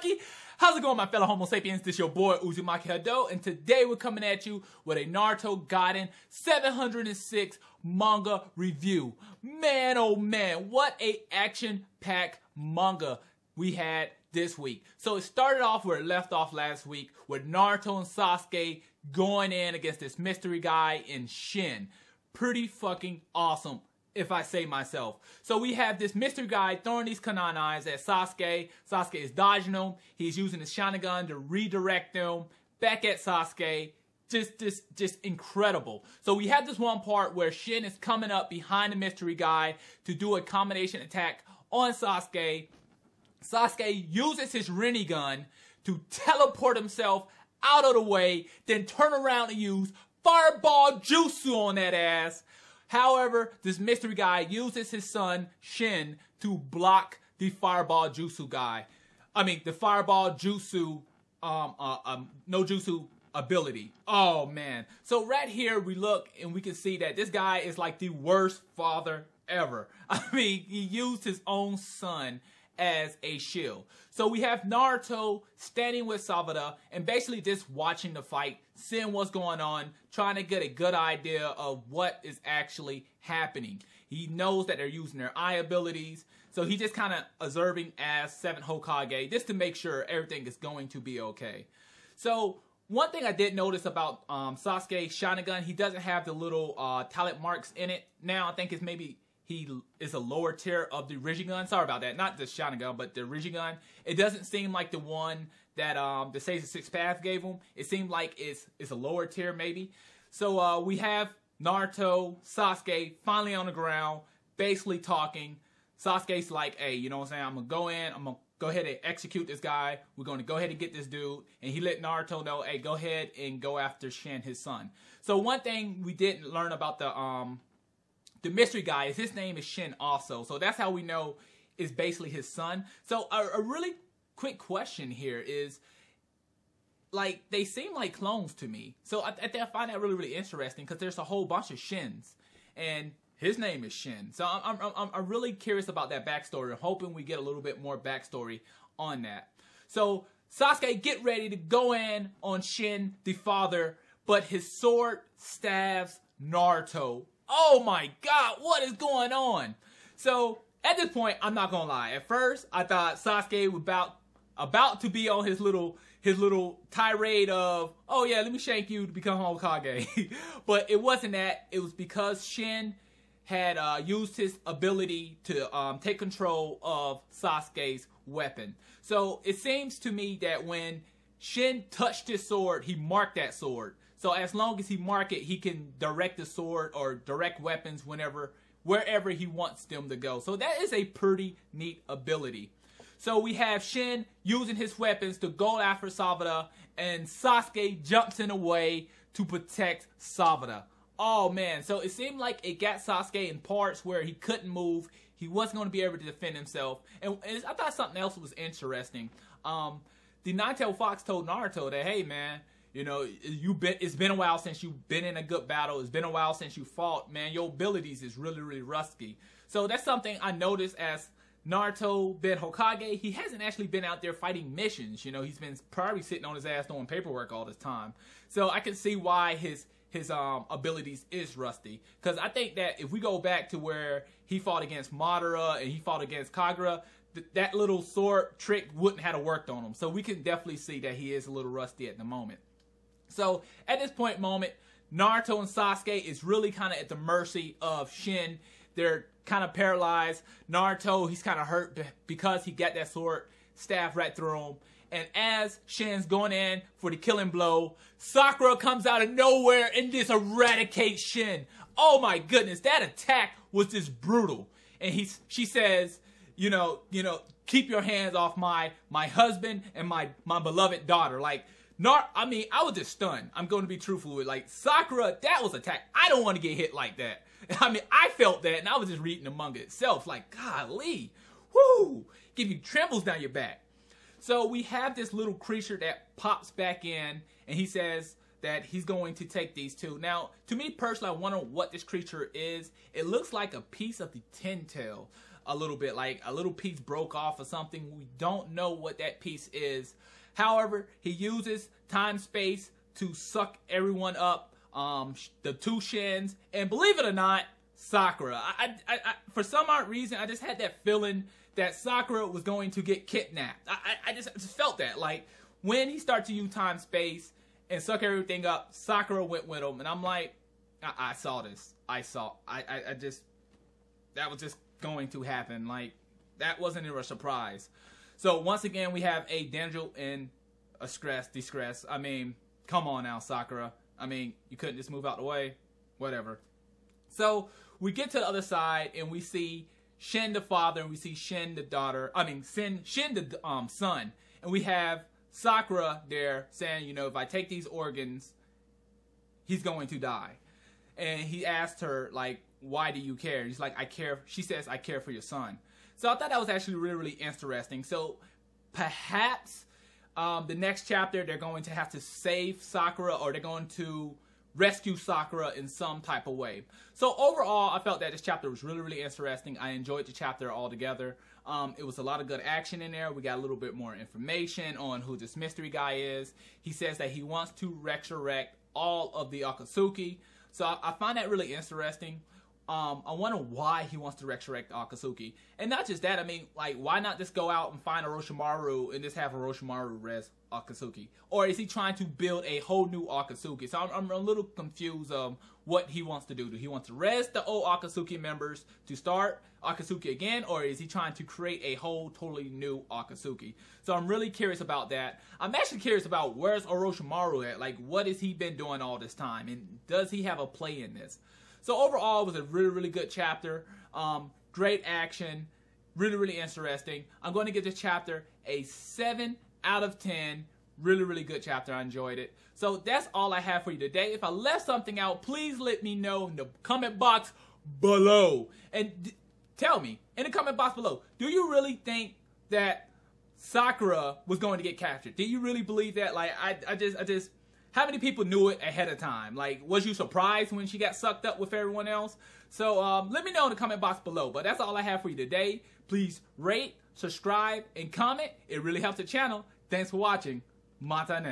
Lucky. How's it going, my fellow Homo sapiens? This your boy Uzumaki Hado, and today we're coming at you with a Naruto Gaiden 706 manga review. Man, oh man, what a action-packed manga we had this week. So it started off where it left off last week with Naruto and Sasuke going in against this mystery guy in Shin. Pretty fucking awesome, if I say myself. So we have this mystery guy throwing these Kananais at Sasuke. Sasuke is dodging them. He's using his Sharingan to redirect them back at Sasuke. Just incredible. So we have this one part where Shin is coming up behind the mystery guy to do a combination attack on Sasuke. Sasuke uses his Rinnegan to teleport himself out of the way, then turn around and use Fireball Jutsu on that ass. However, this mystery guy uses his son, Shin, to block the Fireball Jutsu guy. The Fireball Jutsu, no Jutsu ability. Oh, man. So right here, we look and we can see that this guy is like the worst father ever. He used his own son as a shield. So we have Naruto standing with Savada and basically just watching the fight, seeing what's going on, trying to get a good idea of what is actually happening. He knows that they're using their eye abilities, so he's just kind of observing as 7th Hokage just to make sure everything is going to be okay. So one thing I did notice about Sasuke's Sharingan, he doesn't have the little talent marks in it. Now I think it's maybe he is a lower tier of the Rinnegan. Sorry about that. Not the Sharingan, but the Rinnegan. It doesn't seem like the one that the Sage of Six Paths gave him. It seemed like it's a lower tier maybe. So we have Naruto, Sasuke finally on the ground, basically talking. Sasuke's like, hey, you know what I'm saying? I'm going to go in. I'm going to go ahead and execute this guy. We're going to go ahead and get this dude. And he let Naruto know, hey, go ahead and go after Shin, his son. So one thing we didn't learn about the mystery guy is his name is Shin also. So that's how we know it's basically his son. So a really quick question here is, like, they seem like clones to me. So I find that really, really interesting because there's a whole bunch of Shins. And his name is Shin. So I'm really curious about that backstory. I'm hoping we get a little bit more backstory on that. So Sasuke get ready to go in on Shin, the father, but his sword stabs Naruto. Oh my god, what is going on? So at this point, I'm not gonna lie. At first, I thought Sasuke was about to be on his little tirade of, oh yeah, let me shank you to become Hokage. But it wasn't that. It was because Shin had used his ability to take control of Sasuke's weapon. So it seems to me that when Shin touched his sword, he marked that sword. So as long as he mark it, he can direct the sword or direct weapons wherever he wants them to go. So that is a pretty neat ability. So we have Shin using his weapons to go after Savada, and Sasuke jumps in the way to protect Savada. Oh man, so it seemed like it got Sasuke in parts where he couldn't move. He wasn't going to be able to defend himself. And I thought something else was interesting. The Nine-Tailed Fox told Naruto that, hey man, you know, it's been a while since you've been in a good battle. It's been a while since you fought. Man, your abilities is really, really rusty. So that's something I noticed as Naruto been Hokage. He hasn't actually been out there fighting missions. You know, he's been probably sitting on his ass doing paperwork all this time. So I can see why his abilities is rusty. Because I think that if we go back to where he fought against Madara and he fought against Kagura, that little sword trick wouldn't have worked on him. So we can definitely see that he is a little rusty at the moment. So at this moment, Naruto and Sasuke is really kind of at the mercy of Shin. They're kind of paralyzed. Naruto, he's kind of hurt because he got that sword stabbed right through him. And as Shin's going in for the killing blow, Sakura comes out of nowhere and just eradicates Shin. Oh my goodness, that attack was just brutal. And she says, you know, keep your hands off my husband and my beloved daughter. Like, I was just stunned. I'm going to be truthful with, like, Sakura, that was attack. I don't want to get hit like that. I felt that, and I was just reading the manga itself. Like, golly, whoo, give you trembles down your back. So we have this little creature that pops back in, and he says that he's going to take these two. Now, to me personally, I wonder what this creature is. It looks like a piece of the Ten Tail. a little bit, like a little piece broke off or something. We don't know what that piece is. However, he uses time-space to suck everyone up, the two Shins, and believe it or not, Sakura. I for some odd reason, I just had that feeling that Sakura was going to get kidnapped. I just felt that. Like, when he started to use time-space and suck everything up, Sakura went with him, and I'm like, I saw this. I just, that was just going to happen. Like, that wasn't even a surprise. So, once again, we have a danger in a distress. I mean, come on now, Sakura. I mean, you couldn't just move out the way? Whatever. So, we get to the other side, and we see Shin the father, and we see Shin the daughter. I mean, Shin the son. And we have Sakura there saying, you know, if I take these organs, he's going to die. And he asked her, like, why do you care? He's like, I care. She says, I care for your son. So I thought that was actually really, really interesting. So perhaps the next chapter, they're going to have to save Sakura, or they're going to rescue Sakura in some type of way. So overall, I felt that this chapter was really, really interesting. I enjoyed the chapter altogether. It was a lot of good action in there. We got a little bit more information on who this mystery guy is. He says that he wants to resurrect all of the Akatsuki. So I find that really interesting. I wonder why he wants to resurrect Akatsuki. And not just that, I mean, like, why not just go out and find Orochimaru and just have Orochimaru res Akatsuki? Or is he trying to build a whole new Akatsuki? So I'm a little confused of what he wants to do. Do he want to res the old Akatsuki members to start Akatsuki again? Or is he trying to create a whole totally new Akatsuki? So I'm really curious about that. I'm actually curious about where's Orochimaru at? Like, what has he been doing all this time? And does he have a play in this? So overall, it was a really, really good chapter. Great action. Really, really interesting. I'm going to give this chapter a 7 out of 10. Really, really good chapter. I enjoyed it. So that's all I have for you today. If I left something out, please let me know in the comment box below. And tell me in the comment box below, do you really think that Sakura was going to get captured? Do you really believe that? Like, I just... How many people knew it ahead of time? Like, was you surprised when she got sucked up with everyone else? So, let me know in the comment box below. But that's all I have for you today. Please rate, subscribe, and comment. It really helps the channel. Thanks for watching. Matane.